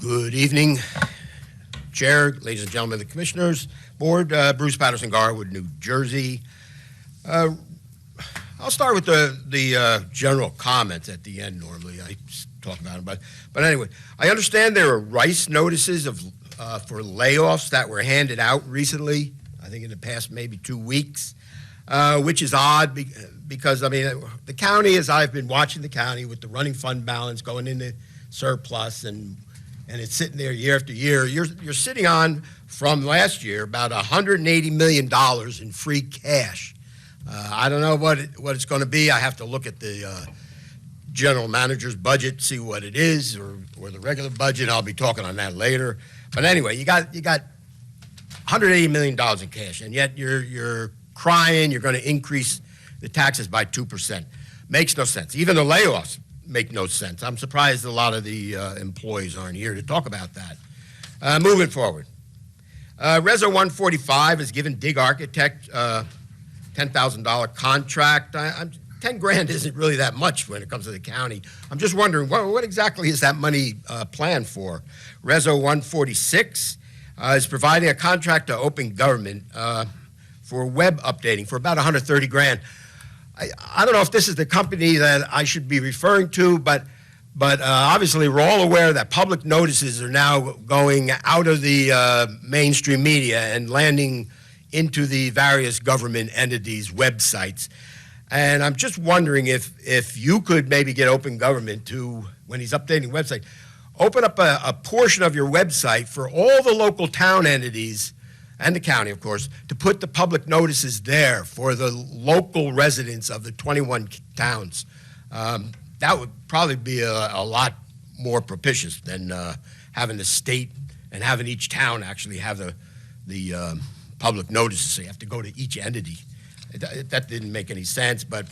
Good evening, Chair, ladies and gentlemen of the Commissioners Board. Bruce Paterson, Garwood, New Jersey. I'll start with the general comments at the end. Normally, I talk about them, but anyway, I understand there are rice notices for layoffs that were handed out recently. I think in the past maybe 2 weeks, which is odd because I mean the county, as I've been watching the county with the running fund balance going into surplus and it's sitting there year after year. You're sitting on from last year about $180 million in free cash. I don't know what it's going to be. I have to look at the general manager's budget, see what it is, or the regular budget. I'll be talking on that later. But anyway, you got $180 million in cash, and yet you're crying you're going to increase the taxes by 2%. Makes no sense. Even the layoffs make no sense. I'm surprised a lot of the employees aren't here to talk about that. Moving forward. Reso 145 has given Dig Architect $10,000 contract. 10 grand isn't really that much when it comes to the county. I'm just wondering, what exactly is that money planned for? Reso 146 is providing a contract to Open Government for web updating for about 130 grand. I don't know if this is the company that I should be referring to, but obviously we're all aware that public notices are now going out of the mainstream media and landing into the various government entities' websites. And I'm just wondering if you could maybe get Open Government to, when he's updating website, open up a portion of your website for all the local town entities and the county, of course, to put the public notices there for the local residents of the 21 towns. That would probably be a lot more propitious than having the state and having each town actually have the public notices. So you have to go to each entity. That didn't make any sense, but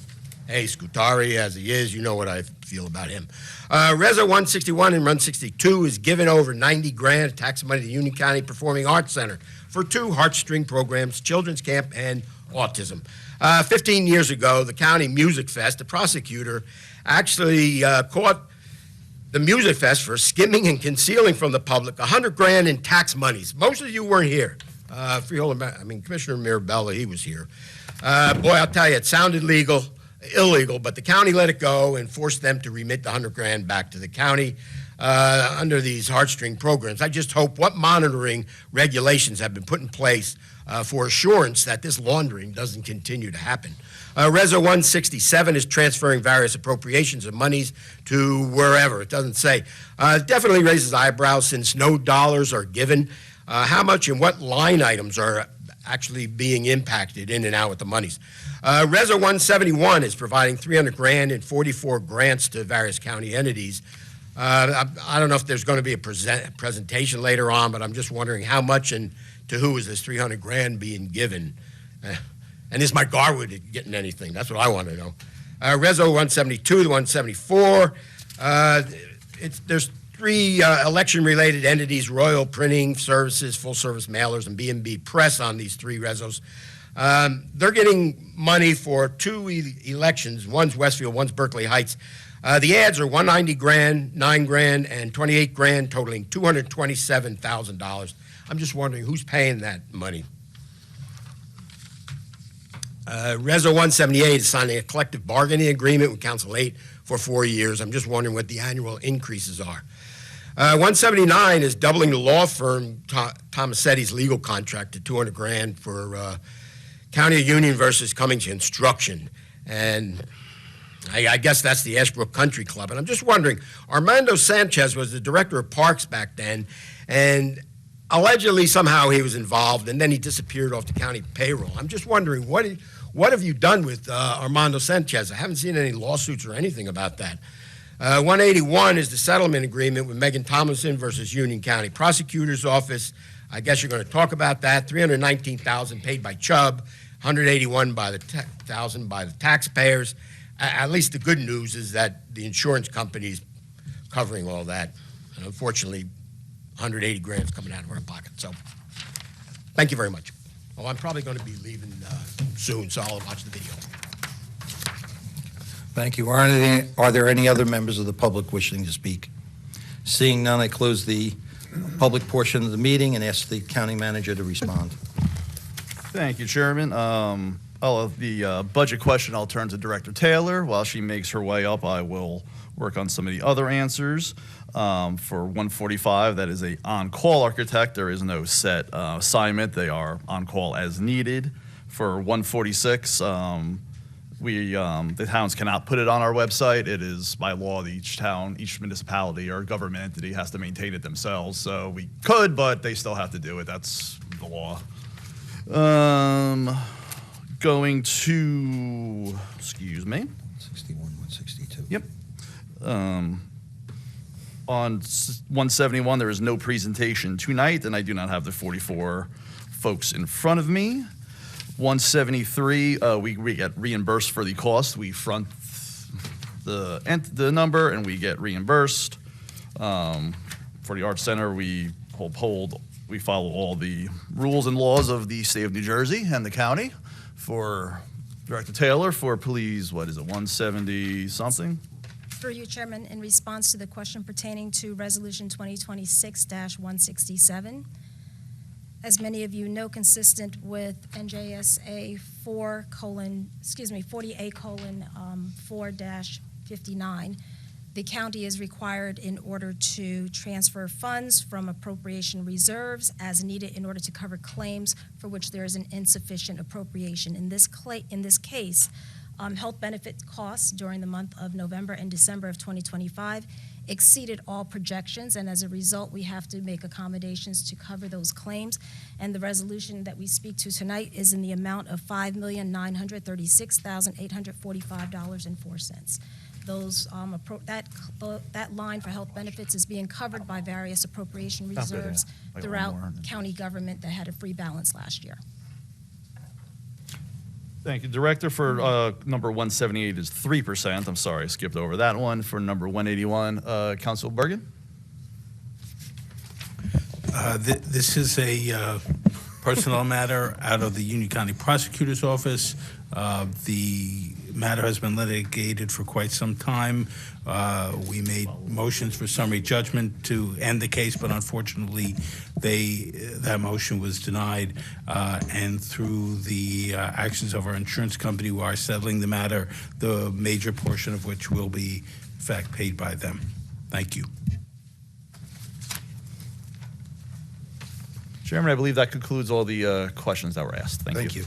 hey, Scutari, as he is, you know what I feel about him. Reso 161 and 162 is giving over 90 grand tax money to the Union County Performing Arts Center for 2 heartstring programs, Children's Camp and Autism. 15 years ago, the County Music Fest, the prosecutor actually caught the Music Fest for skimming and concealing from the public 100 grand in tax monies. Most of you weren't here. Commissioner Mirabella, he was here. Boy, I'll tell you, it sounded illegal, but the county let it go and forced them to remit the 100 grand back to the county under these heartstring programs. I just hope what monitoring regulations have been put in place for assurance that this laundering doesn't continue to happen. Reso 167 is transferring various appropriations of monies to wherever. It doesn't say. It definitely raises eyebrows since no dollars are given. How much and what line items are actually being impacted in and out with the monies? Reso 171 is providing 300 grand and 44 grants to various county entities. I don't know if there's going to be a presentation later on, but I'm just wondering how much and to who is this 300 grand being given? And is my Garwood getting anything? That's what I want to know. Reso 172 to 174, there's 3 election-related entities: Royal Printing Services, Full Service Mailers, and B&B Press on these 3 resos. They're getting money for 2 elections. One's Westfield, one's Berkeley Heights. The ads are 190 grand, 9 grand, and 28 grand, totaling $227,000. I'm just wondering who's paying that money. Reso 178 is signing a collective bargaining agreement with Council 8 for 4 years. I'm just wondering what the annual increases are. 179 is doubling the law firm Tomasetti's legal contract to 200 grand for County of Union versus Cummings Construction. And I guess that's the Ashbrook Country Club. And I'm just wondering, Armando Sanchez was the director of parks back then, and allegedly somehow he was involved, and then he disappeared off the county payroll. I'm just wondering, what have you done with Armando Sanchez? I haven't seen any lawsuits or anything about that. 181 is the settlement agreement with Megan Tomlinson versus Union County Prosecutor's Office. I guess you're going to talk about that. $319,000 paid by Chubb, $181,000 by the taxpayers. At least the good news is that the insurance company's covering all that. And unfortunately, 180 grand is coming out of our pocket. So, thank you very much. Well, I'm probably going to be leaving soon, so I'll watch the video. Thank you. Are there any other members of the public wishing to speak? Seeing none, I close the public portion of the meeting and ask the county manager to respond. Thank you, Chairman. The budget question, I'll turn to Director Taylor. While she makes her way up, I will work on some of the other answers. For 145, that is a on-call architect. There is no set assignment. They are on-call as needed. For 146, the towns cannot put it on our website. It is by law that each town, each municipality or government entity has to maintain it themselves. So we could, but they still have to do it. That's the law. Going to, excuse me. 61, 162. Yep. On 171, there is no presentation tonight, and I do not have the 44 folks in front of me. 173, we get reimbursed for the cost. We front the number, and we get reimbursed. For the Arts Center, we follow all the rules and laws of the state of New Jersey and the county. For Director Taylor, for please, 170 something? Through you, Chairman, in response to the question pertaining to Resolution 2026-167, as many of you know, consistent with NJSA 48:4-59, the county is required in order to transfer funds from appropriation reserves as needed in order to cover claims for which there is an insufficient appropriation. In this case, health benefit costs during the month of November and December of 2025 exceeded all projections, and as a result, we have to make accommodations to cover those claims. And the resolution that we speak to tonight is in the amount of $5,936,845.04. That line for health benefits is being covered by various appropriation reserves throughout county government that had a free balance last year. Thank you, Director. For number 178 is 3%. I'm sorry, I skipped over that one. For number 181, Council Bergen. This is a personnel matter out of the Union County Prosecutor's Office. The matter has been litigated for quite some time. We made motions for summary judgment to end the case, but unfortunately, that motion was denied. And through the actions of our insurance company, we are settling the matter, the major portion of which will be, in fact, paid by them. Thank you. Chairman, I believe that concludes all the questions that were asked. Thank you. Thank you.